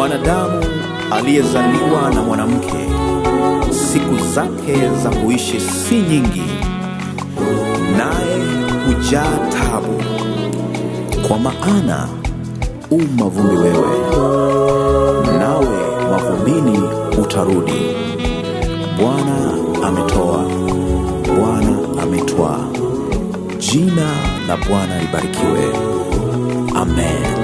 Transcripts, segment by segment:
Mwanadamu aliyezaliwa na mwanamke, siku zake za kuishi si nyingi, naye hujaa taabu. Kwa maana mavumbi wewe, nawe mavumbini utarudi. Bwana ametoa, Bwana ametwaa. Jina la Bwana libarikiwe. Amen.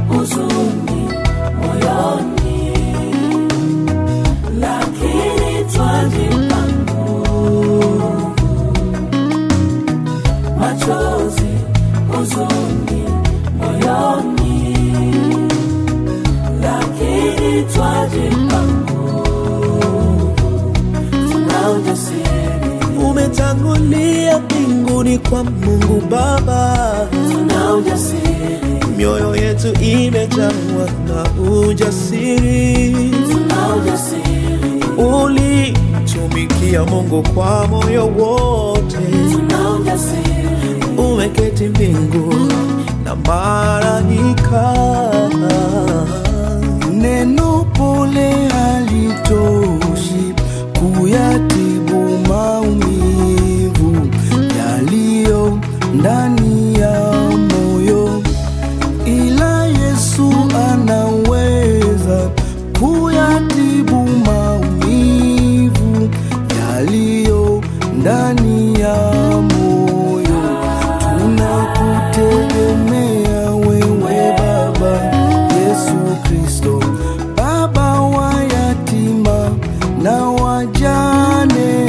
Huzuni moyoni, lakini twajipa nguvu. Machozi, huzuni moyoni, lakini twajipa nguvu. Tuna ujasiri, umetangulia mbinguni kwa Mungu Baba. tuna ujasiri, Mioyo yetu imejawa na ujasiri. tuna ujasiri, Ulitumikia Mungu kwa moyo wote. tuna ujasiri, Umeketi mbingu na malaika. Neno pole halitoshi kuyatibu maumivu yaliyo ndani ya moyo, ila Yesu anaweza kuyatibu maumivu yaliyo ndani ya moyo. Tunakutegemea wewe Baba Yesu Kristo, Baba wa yatima na wajane,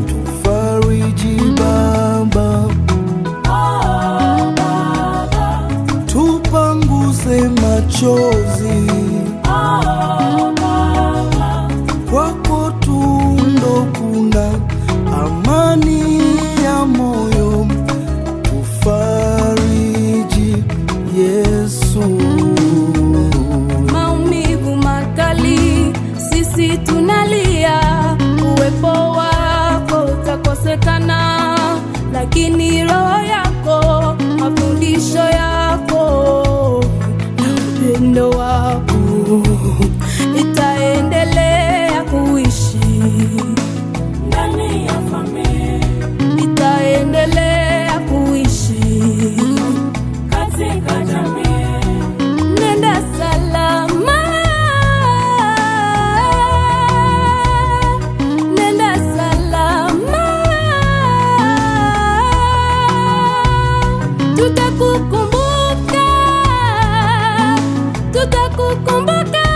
tufariji Baba, tupanguze machozi, kwako tu ndo kuna amani ya moyo, tufariji Yesu. Maumivu makali sisi tunalia, uwepo wako utakosekana, lakini roho yako, mafundisho yako na upendo wako itaendelea kuishi ndani ya familia, itaendelea kuishi katika jamii. Nenda salama, nenda salama, tutakukumbuka, tutakukumbuka.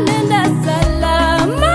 Nenda salama,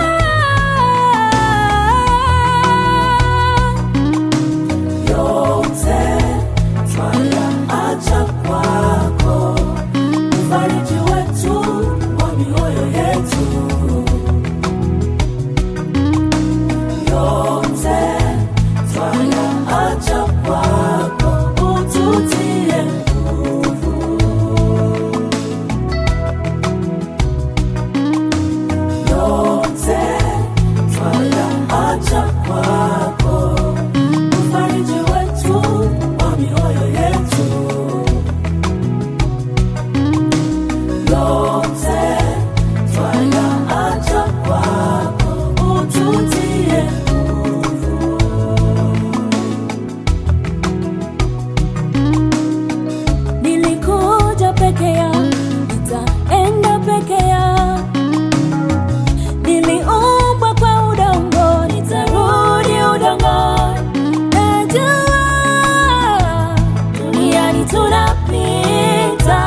tunapita,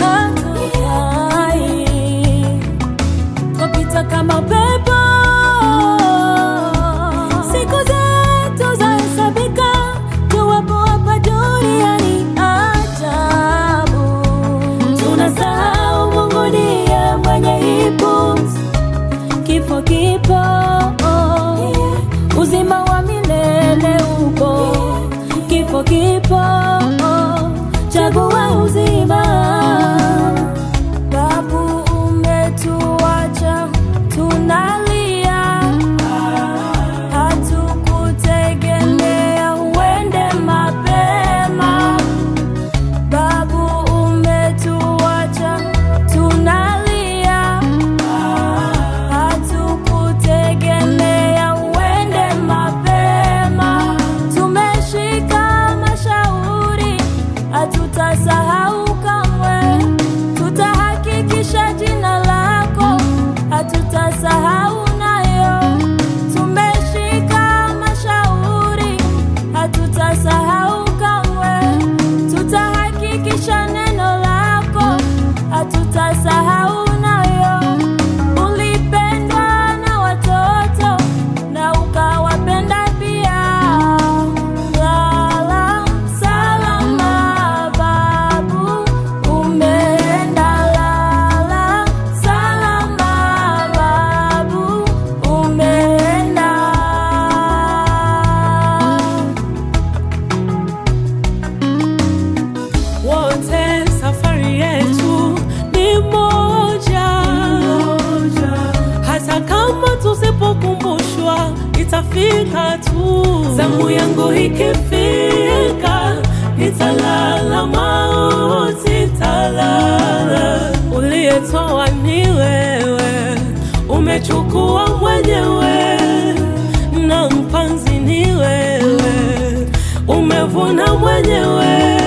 hatukai, twapita kama upepo. Siku zetu zahesabika, tuwapo hapa duniani ajabu. Tunasahau Mungu ndiye mwenye hii pumzi. Kifo kipo, uzima wa milele upo. Kifo kipo, chagua uzima. Babu umetuacha, tunalia, hatukutegemea uende mapema. Babu umetuacha, tunalia, hatukutegemea uende mapema. Tumeshika mashauri, hatutasahau kamwe. Tutahakikisha jina lako, hatutasahau nayo. Tumeshika mashauri, hatutasahau kamwe. Tutahakikisha neno lako, hatutasahau nayo. Ulipendwa na watoto na ukawapenda pia. Lala salama babu, umeenda. Lala salama babu, umeenda. Wote safari yetu ni moja, hata kama tusipokumbushwa itafika tu. Zamu yangu ikifika, nitalala mauti, talala. Uliyetoa ni wewe, umechukua mwenyewe, na mpanzi ni wewe, umevuna mwenyewe.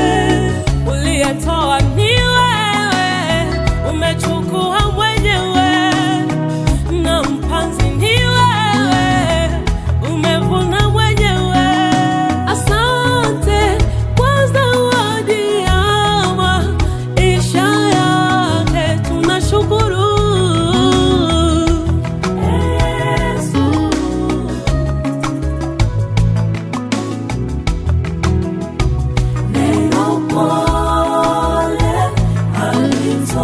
Uliyetoa ni wewe, umechukua mwenyewe, na mpanzi ni wewe, umevuna mwenyewe. Asante kwa zawadi ya maisha yake, tunashukuru. Yesu, neno pole halitoshi,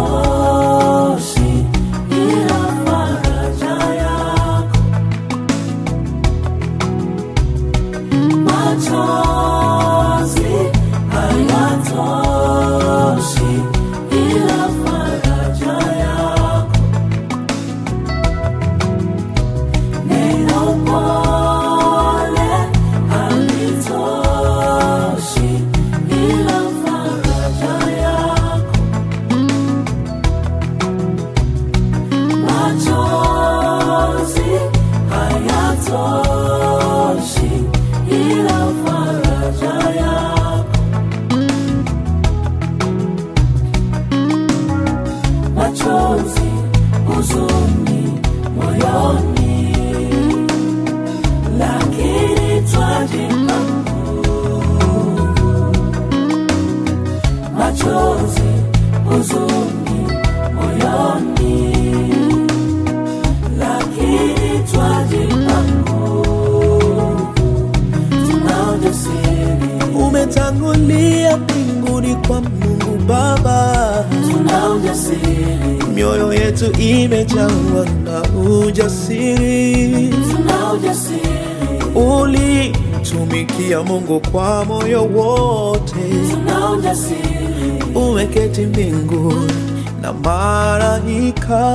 ila faraja yako. Machozi hayatoshi, ila faraja yako. Neno pole halitoshi, ila faraja yako. Machozi hayatoshi, ila faraja yako. Machozi, huzuni moyoni, lakini twajipa nguvu. Machozi, huzuni moyoni, lakini twajipa nguvu. Tuna ujasiri, Umetangulia mbinguni kwa Mungu Baba. tuna ujasiri, Mioyo yetu imejawa na ujasiri. tuna ujasiri, Ulitumikia Mungu kwa moyo wote. tuna ujasiri, Umeketi mbinguni na malaika.